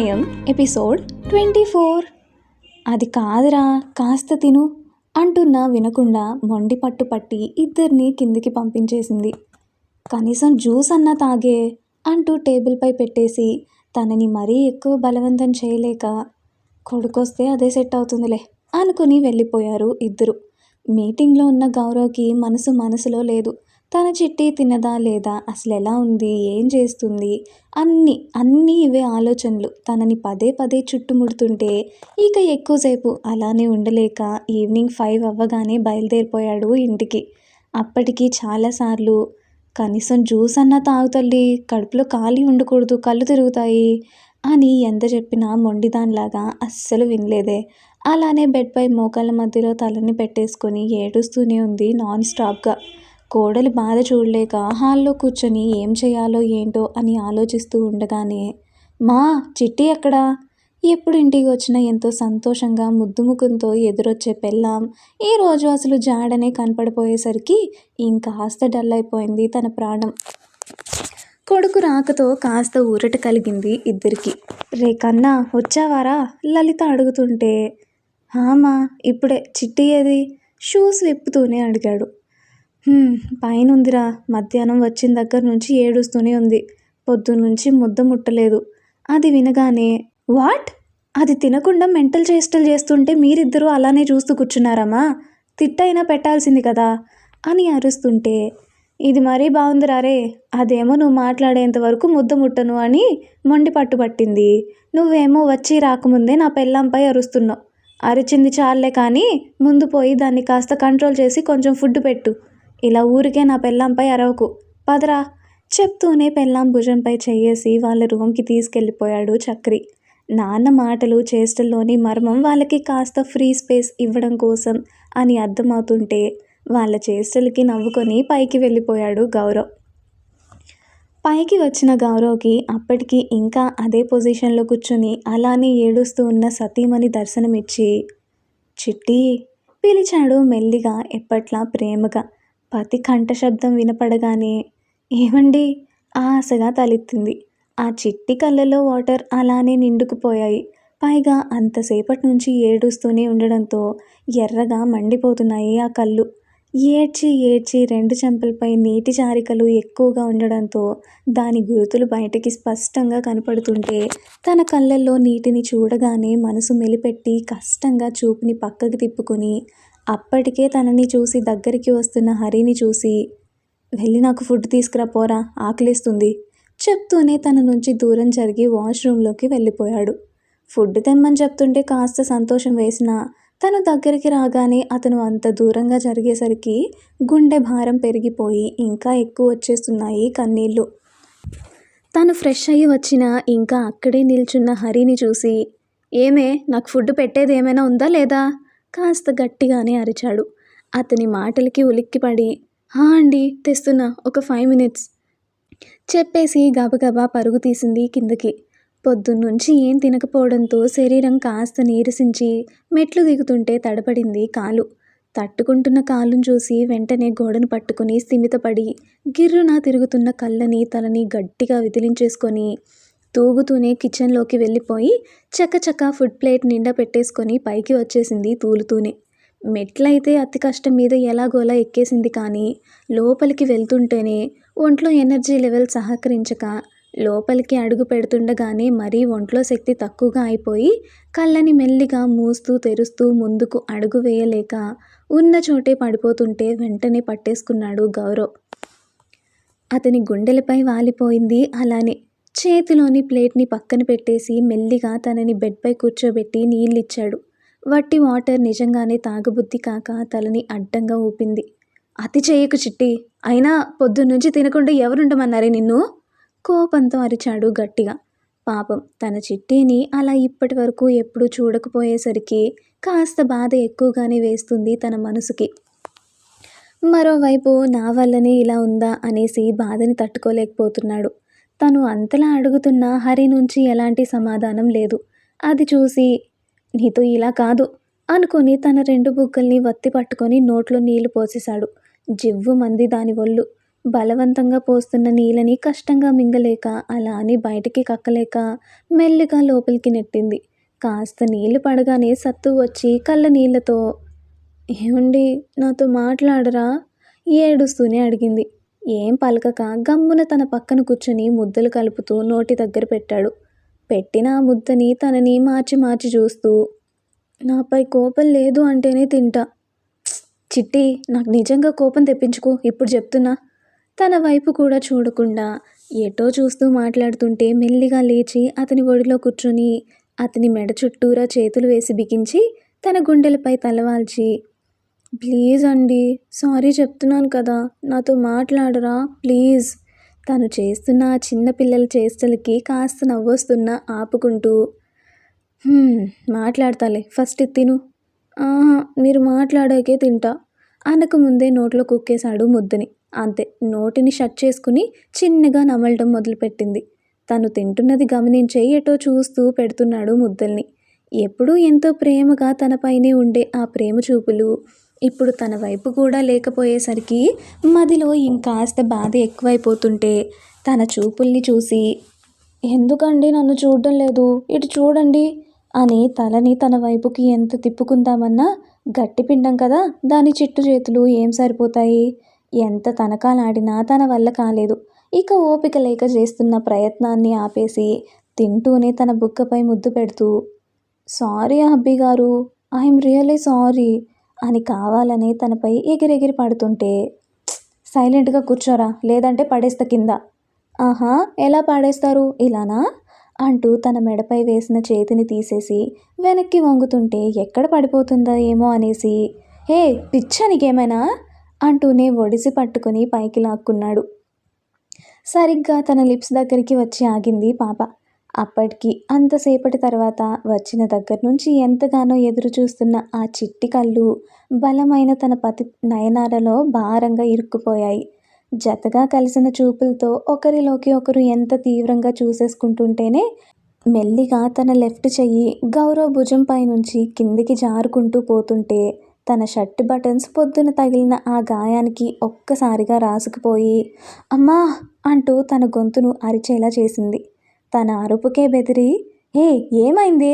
న్యాయం ఎపిసోడ్ 24. అది కాదురా కాస్త తిను అంటున్నా వినకుండా మొండి పట్టు పట్టి ఇద్దరిని కిందికి పంపించేసింది. కనీసం జ్యూస్ అన్నా తాగే అంటూ టేబుల్పై పెట్టేసి తనని మరీ ఎక్కువ బలవంతం చేయలేక కొడుకొస్తే అదే సెట్ అవుతుందిలే అనుకుని వెళ్ళిపోయారు ఇద్దరు. మీటింగ్లో ఉన్న గౌరవ్కి మనసులో లేదు. తన చిట్టి తిన్నదా లేదా, అసలు ఎలా ఉంది, ఏం చేస్తుంది, అన్నీ ఇవే ఆలోచనలు తనని పదే పదే చుట్టుముడుతుంటే ఇక ఎక్కువసేపు అలానే ఉండలేక ఈవినింగ్ 5 అవ్వగానే బయలుదేరిపోయాడు ఇంటికి. అప్పటికి చాలాసార్లు కనీసం జ్యూస్ అన్నా తాగుతల్లి, కడుపులో ఖాళీ ఉండకూడదు, కళ్ళు తిరుగుతాయి అని ఎంత చెప్పినా మొండిదానిలాగా అస్సలు వినలేదే. అలానే బెడ్పై మోకాళ్ళ మధ్యలో తలని పెట్టేసుకొని ఏడుస్తూనే ఉంది నాన్ స్టాప్గా. కోడలి బాధ చూడలేక హాల్లో కూర్చొని ఏం చేయాలో ఏంటో అని ఆలోచిస్తూ ఉండగానే, మా చిట్టి ఎక్కడా? ఎప్పుడు ఇంటికి వచ్చినా ఎంతో సంతోషంగా ముద్దుముఖంతో ఎదురొచ్చే పెళ్ళాం ఈరోజు అసలు జాడనే కనపడిపోయేసరికి ఇంకాస్త డల్ అయిపోయింది తన ప్రాణం. కొడుకు రాకతో కాస్త ఊరట కలిగింది ఇద్దరికి. రే కన్నా వచ్చావారా లలిత అడుగుతుంటే, హామా ఇప్పుడే, చిట్టి ఏది షూస్ విప్పుతూనే అడిగాడు. పైనుందిరా, మధ్యాహ్నం వచ్చిన దగ్గర నుంచి ఏడుస్తూనే ఉంది, పొద్దున్నుంచి ముద్ద ముట్టలేదు. అది వినగానే, వాట్, అది తినకుండా మెంటల్ చేష్టలు చేస్తుంటే మీరిద్దరూ అలానే చూస్తూ కూర్చున్నారమ్మా, తిట్టైనా పెట్టాల్సింది కదా అని అరుస్తుంటే, ఇది మరీ బాగుందిరా రే, అదేమో నువ్వు మాట్లాడేంత వరకు ముద్ద ముట్టను అని మొండి పట్టుబట్టింది, నువ్వేమో వచ్చి రాకముందే నా పెళ్ళాంపై అరుస్తున్నావు. అరిచింది చాలే కానీ ముందు పోయి దాన్ని కాస్త కంట్రోల్ చేసి కొంచెం ఫుడ్ పెట్టు, ఇలా ఊరికే నా పెళ్ళాంపై అరవకు, పదరా చెప్తూనే పెళ్ళాం భుజంపై చెయ్యేసి వాళ్ళ రూమ్కి తీసుకెళ్ళిపోయాడు చక్రి. నాన్న మాటలు చేష్టల్లోని మర్మం వాళ్ళకి కాస్త ఫ్రీ స్పేస్ ఇవ్వడం కోసం అని అర్థమవుతుంటే వాళ్ళ చేష్టలకి నవ్వుకొని పైకి వెళ్ళిపోయాడు గౌరవ్. పైకి వచ్చిన గౌరవ్కి అప్పటికి ఇంకా అదే పొజిషన్లో కూర్చొని అలానే ఏడుస్తూ ఉన్న సతీమణి దర్శనమిచ్చి, చిట్టి పిలిచాడు మెల్లిగా, ఎప్పట్లా ప్రేమగా. పతి కంఠశబ్దం వినపడగానే, ఏమండి ఆశగా తలెత్తింది. ఆ చిట్టి కళ్ళలో వాటర్ అలానే నిండుకుపోయాయి. పైగా అంతసేపటి నుంచి ఏడుస్తూనే ఉండడంతో ఎర్రగా మండిపోతున్నాయి ఆ కళ్ళు. ఏడ్చి ఏడ్చి 2 చెంపలపై నీటి జారికలు ఎక్కువగా ఉండడంతో దాని గురుతులు బయటికి స్పష్టంగా కనపడుతుంటే తన కళ్ళల్లో నీటిని చూడగానే మనసు మెలిపెట్టి కష్టంగా చూపుని పక్కకి తిప్పుకొని అప్పటికే తనని చూసి దగ్గరికి వస్తున్న హరిని చూసి, వెళ్ళి నాకు ఫుడ్ తీసుకురా పోరా, ఆకలిస్తుంది చెప్తూనే తన నుంచి దూరం జరిగి వాష్రూమ్లోకి వెళ్ళిపోయాడు. ఫుడ్ తెమ్మని చెప్తుంటే కాస్త సంతోషం వేసినా తను దగ్గరికి రాగానే అతను అంత దూరంగా జరిగేసరికి గుండె భారం పెరిగిపోయి ఇంకా ఎక్కువ వచ్చేస్తున్నాయి కన్నీళ్ళు. తను ఫ్రెష్ అయ్యి వచ్చినా ఇంకా అక్కడే నిల్చున్న హరిని చూసి, ఏమే నాకు ఫుడ్ పెట్టేది ఏమైనా ఉందా లేదా కాస్త గట్టిగానే అరిచాడు. అతని మాటలకి ఉలిక్కిపడి, హా అండి తెస్తున్నా, ఒక 5 minutes చెప్పేసి గబగబా పరుగు తీసింది కిందకి. పొద్దున్నుంచి ఏం తినకపోవడంతో శరీరం కాస్త నీరసించి మెట్లు దిగుతుంటే తడపడింది కాలు. తట్టుకుంటున్న కాలును చూసి వెంటనే గోడను పట్టుకుని స్థిమితపడి గిర్రున తిరుగుతున్న కళ్ళని తలని గట్టిగా విదిలించేసుకొని తూగుతూనే కిచెన్లోకి వెళ్ళిపోయి చకచకా ఫుడ్ ప్లేట్ నిండా పెట్టేసుకొని పైకి వచ్చేసింది తూలుతూనే. మెట్లయితే అతి కష్టం మీద ఎలాగోలా ఎక్కేసింది కానీ లోపలికి వెళ్తుంటేనే ఒంట్లో ఎనర్జీ లెవెల్ సహకరించక లోపలికి అడుగు పెడుతుండగానే మరీ ఒంట్లో శక్తి తక్కువగా అయిపోయి కళ్ళని మెల్లిగా మూస్తూ తెరుస్తూ ముందుకు అడుగు వేయలేక ఉన్న చోటే పడిపోతుంటే వెంటనే పట్టేసుకున్నాడు గౌరవ్. అతని గుండెలపై వాలిపోయింది అలానే. చేతిలోని ప్లేట్ని పక్కన పెట్టేసి మెల్లిగా తనని బెడ్పై కూర్చోబెట్టి నీళ్ళిచ్చాడు. వట్టి వాటర్ నిజంగానే తాగబుద్ధి కాక తలని అడ్డంగా ఊపింది. అతి చేయకు చిట్టి, అయినా పొద్దున్నుంచి తినకుండా ఎవరుండమన్నారే నిన్ను కోపంతో అరిచాడు గట్టిగా. పాపం తన చిట్టిని అలా ఇప్పటి వరకు ఎప్పుడూ చూడకపోయేసరికి కాస్త బాధ ఎక్కువగానే వేస్తుంది తన మనసుకి. మరోవైపు నా వల్లనే ఇలా ఉందా అనేసి బాధని తట్టుకోలేకపోతున్నాడు. తను అంతలా అడుగుతున్నా హరి నుంచి ఎలాంటి సమాధానం లేదు. అది చూసి, నీతో ఇలా కాదు అనుకుని తన 2 బుగ్గల్ని వత్తి పట్టుకొని నోట్లో నీళ్లు పోసేశాడు. జివ్వు మంది దాని ఒళ్ళు. బలవంతంగా పోస్తున్న నీళ్ళని కష్టంగా మింగలేక అలా అని బయటికి కక్కలేక మెల్లిగా లోపలికి నెట్టింది. కాస్త నీళ్లు పడగానే సత్తు వచ్చి కళ్ళ నీళ్లతో, ఏమండి నాతో మాట్లాడరా? ఏడుస్తూనే అడిగింది. ఏం పలకక గమ్మున తన పక్కన కూర్చుని ముద్దలు కలుపుతూ నోటి దగ్గర పెట్టాడు. పెట్టిన ఆ ముద్దని తనని మార్చి మార్చి చూస్తూ, నాపై కోపం లేదు అంటేనే తింటా. చిట్టి, నాకు నిజంగా కోపం తెప్పించుకో, ఇప్పుడు చెప్తున్నా. తన వైపు కూడా చూడకుండా ఎటో చూస్తూ మాట్లాడుతుంటే మెల్లిగా లేచి అతని ఒడిలో కూర్చొని అతని మెడ చుట్టూరా చేతులు వేసి బిగించి తన గుండెలపై తలవాల్చి, ప్లీజ్ అండి, సారీ చెప్తున్నాను కదా, నాతో మాట్లాడరా ప్లీజ్. తను చేస్తున్న ఆ చిన్న పిల్లల చేష్టలకి కాస్త నవ్వొస్తున్నా ఆపుకుంటూ, మాట్లాడతాలే, ఫస్ట్ ఇది తిను. ఆహా, మీరు మాట్లాడాకే తింటా అనక ముందే నోట్లో కుక్కేశాడు ముద్దని. అంతే, నోటిని షట్ చేసుకుని చిన్నగా నమలడం మొదలుపెట్టింది. తను తింటున్నది గమనించే ఎటో చూస్తూ పెడుతున్నాడు ముద్దల్ని. ఎప్పుడూ ఎంతో ప్రేమగా తనపైనే ఉండే ఆ ప్రేమ చూపులు ఇప్పుడు తన వైపు కూడా లేకపోయేసరికి మదిలో ఇంకాస్త బాధ ఎక్కువైపోతుంటే తన చూపుల్ని చూసి, ఎందుకండి నన్ను చూడడం లేదు, ఇటు చూడండి అని తలని తన వైపుకి ఎంత తిప్పుకుందామన్నా గట్టి పిండం కదా, దాని చిట్టు చేతులు ఏం సరిపోతాయి. ఎంత తనకాలాడినా తన వల్ల కాలేదు. ఇక ఓపిక లేక చేస్తున్న ప్రయత్నాన్ని ఆపేసి తింటూనే తన బుగ్గపై ముద్దు పెడుతూ, సారీ హబ్బీ గారు, ఐఎమ్ రియలీ సారీ అని కావాలనే తనపై ఎగిరెగిరి పడుతుంటే, సైలెంట్గా కూర్చోరా, లేదంటే పడేస్తా కింద. ఆహా, ఎలా పాడేస్తారు, ఇలానా అంటూ తన మెడపై వేసిన చేతిని తీసేసి వెనక్కి వంగుతుంటే ఎక్కడ పడిపోతుందో ఏమో అనేసి, హే పిచ్చా నీకేమైనా అంటూనే ఒడిసి పట్టుకుని పైకి లాక్కున్నాడు. సరిగ్గా తన లిప్స్ దగ్గరికి వచ్చి ఆగింది పాప. అప్పటికి అంతసేపటి తర్వాత వచ్చిన దగ్గర నుంచి ఎంతగానో ఎదురు చూస్తున్న ఆ చిట్టి కళ్ళు బలమైన తన పతి నయనాలలో భారంగా ఇరుక్కుపోయాయి. జతగా కలిసిన చూపులతో ఒకరిలోకి ఒకరు ఎంత తీవ్రంగా చూసేసుకుంటుంటేనే మెల్లిగా తన లెఫ్ట్ చెయ్యి గౌరవ్ భుజంపై నుంచి కిందికి జారుకుంటూ పోతుంటే తన షర్ట్ బటన్స్ పొద్దున తగిలిన ఆ గాయానికి ఒక్కసారిగా రాసుకుపోయి, అమ్మా అంటూ తన గొంతును అరిచేలా చేసింది. తన అరుపుకే బెదిరి, హే ఏమైంది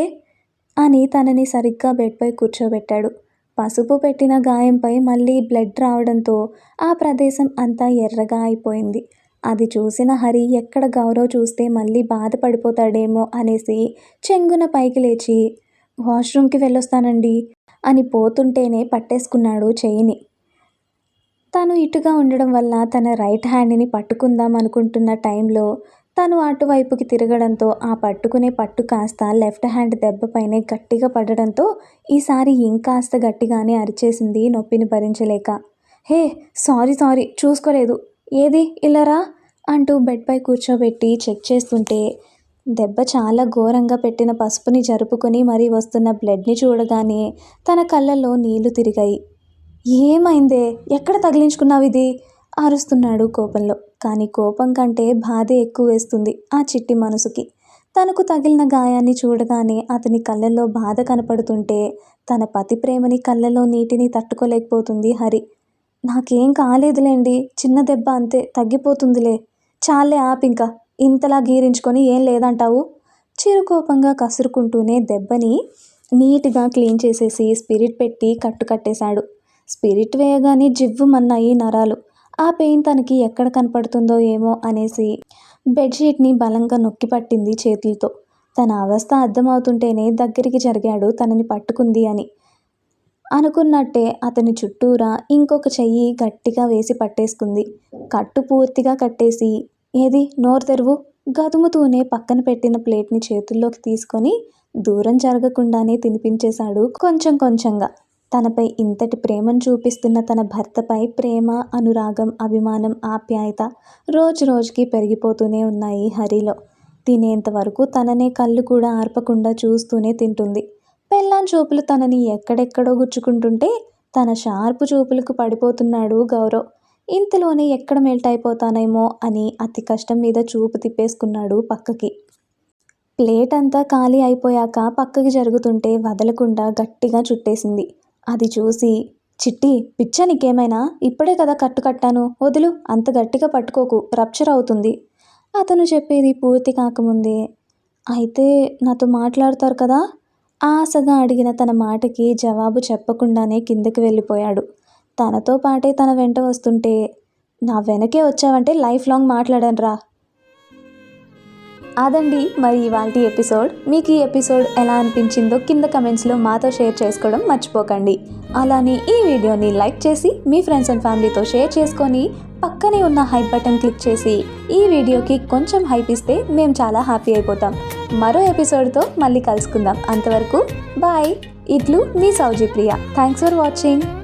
అని తనని సరిగ్గా బెడ్పై కూర్చోబెట్టాడు. పసుపు పెట్టిన గాయంపై మళ్ళీ బ్లడ్ రావడంతో ఆ ప్రదేశం అంతా ఎర్రగా అయిపోయింది. అది చూసిన హరి ఎక్కడ గౌరవ్ చూస్తే మళ్ళీ బాధపడిపోతాడేమో అనేసి చెంగున పైకి లేచి, వాష్రూమ్కి వెళ్ళొస్తానండి అని పోతుంటేనే పట్టేసుకున్నాడు చెయ్యిని. తను ఇటుగా ఉండడం వల్ల తన రైట్ హ్యాండ్ని పట్టుకుందాం అనుకుంటున్న టైంలో తను అటువైపుకి తిరగడంతో ఆ పట్టుకునే పట్టు కాస్త లెఫ్ట్ హ్యాండ్ దెబ్బపైనే గట్టిగా పడడంతో ఈసారి ఇంకాస్త గట్టిగానే అరిచేసింది నొప్పిని భరించలేక. హే సారీ సారీ, చూసుకోలేదు, ఏది ఇల్లరా అంటూ బెడ్పై కూర్చోబెట్టి చెక్ చేస్తుంటే దెబ్బ చాలా ఘోరంగా పెట్టిన పసుపుని జరుపుకొని మరీ వస్తున్న బ్లడ్ని చూడగానే తన కళ్ళల్లో నీళ్లు తిరిగాయి. ఏమైందే, ఎక్కడ తగిలించుకున్నావు ఇది అరుస్తున్నాడు కోపంలో. కానీ కోపం కంటే బాధే ఎక్కువ వేస్తుంది ఆ చిట్టి మనసుకి. తనకు తగిలిన గాయాన్ని చూడగానే అతని కళ్ళల్లో బాధ కనపడుతుంటే తన పతి ప్రేమని కళ్ళల్లో నీటిని తట్టుకోలేకపోతుంది హరి. నాకేం కాలేదులేండి, చిన్న దెబ్బ అంతే, తగ్గిపోతుందిలే, చాలే ఆపింక, ఇంతలా గీరించుకొని ఏం లేదంటావు. చిరుకోపంగా కసురుకుంటూనే దెబ్బని నీట్గా క్లీన్ చేసేసి స్పిరిట్ పెట్టి కట్టేశాడు. స్పిరిట్ వేయగానే జివ్వుమన్నాయి నరాలు. ఆ పెయిన్ తనకి ఎక్కడ కనపడుతుందో ఏమో అనేసి బెడ్షీట్ని బలంగా నొక్కి పట్టింది చేతులతో. తన అవస్థ అర్థమవుతుంటేనే దగ్గరికి జరిగాడు తనని పట్టుకుంది అని. అనుకున్నట్టే అతని చుట్టూరా ఇంకొక చెయ్యి గట్టిగా వేసి పట్టేసుకుంది. కట్టు పూర్తిగా కట్టేసి, ఏది నోరు తెరువు గదుముతూనే పక్కన పెట్టిన ప్లేట్ని చేతుల్లోకి తీసుకొని దూరం జరగకుండానే తినిపించేశాడు కొంచెం కొంచెంగా. తనపై ఇంతటి ప్రేమను చూపిస్తున్న తన భర్తపై ప్రేమ, అనురాగం, అభిమానం, ఆప్యాయత రోజు రోజుకి పెరిగిపోతూనే ఉన్నాయి హరిలో. తినేంత వరకు తననే కళ్ళు కూడా ఆర్పకుండా చూస్తూనే తింటుంది. పెళ్ళాం చూపులు తనని ఎక్కడెక్కడో గుచ్చుకుంటుంటే తన షార్పు చూపులకు పడిపోతున్నాడు గౌరవ్. ఇంతలోనే ఎక్కడ మెల్ట్ అయిపోతానేమో అని అతి కష్టం మీద చూపు తిప్పేసుకున్నాడు పక్కకి. ప్లేట్ అంతా ఖాళీ అయిపోయాక పక్కకి జరుగుతుంటే వదలకుండా గట్టిగా చుట్టేసింది. అది చూసి, చిట్టి పిచ్చా నీకేమైనా? ఇప్పుడే కదా కట్టు కట్టాను, వదులు, అంత గట్టిగా పట్టుకోకు, రప్చర్ అవుతుంది. అతను చెప్పేది పూర్తి కాకముందే అయితే నాతో మాట్లాడతారు కదా? ఆశగా అడిగిన తన మాటకి జవాబు చెప్పకుండానే కిందకి వెళ్ళిపోయాడు. తనతో పాటే తన వెంట వస్తుంటే, నా వెనకే వచ్చావంటే లైఫ్ లాంగ్ మాట్లాడనురా. అదండి మరి ఇవాల్టి ఎపిసోడ్. మీకు ఈ ఎపిసోడ్ ఎలా అనిపించిందో కింద కమెంట్స్లో మాతో షేర్ చేసుకోవడం మర్చిపోకండి. అలానే ఈ వీడియోని లైక్ చేసి మీ ఫ్రెండ్స్ అండ్ ఫ్యామిలీతో షేర్ చేసుకొని పక్కనే ఉన్న హైప్ బటన్ క్లిక్ చేసి ఈ వీడియోకి కొంచెం హైప్ ఇస్తే మేము చాలా హ్యాపీ అయిపోతాం. మరో ఎపిసోడ్తో మళ్ళీ కలుసుకుందాం. అంతవరకు బాయ్. ఇట్లు మీ సౌజీ ప్రియ. Thanks for watching.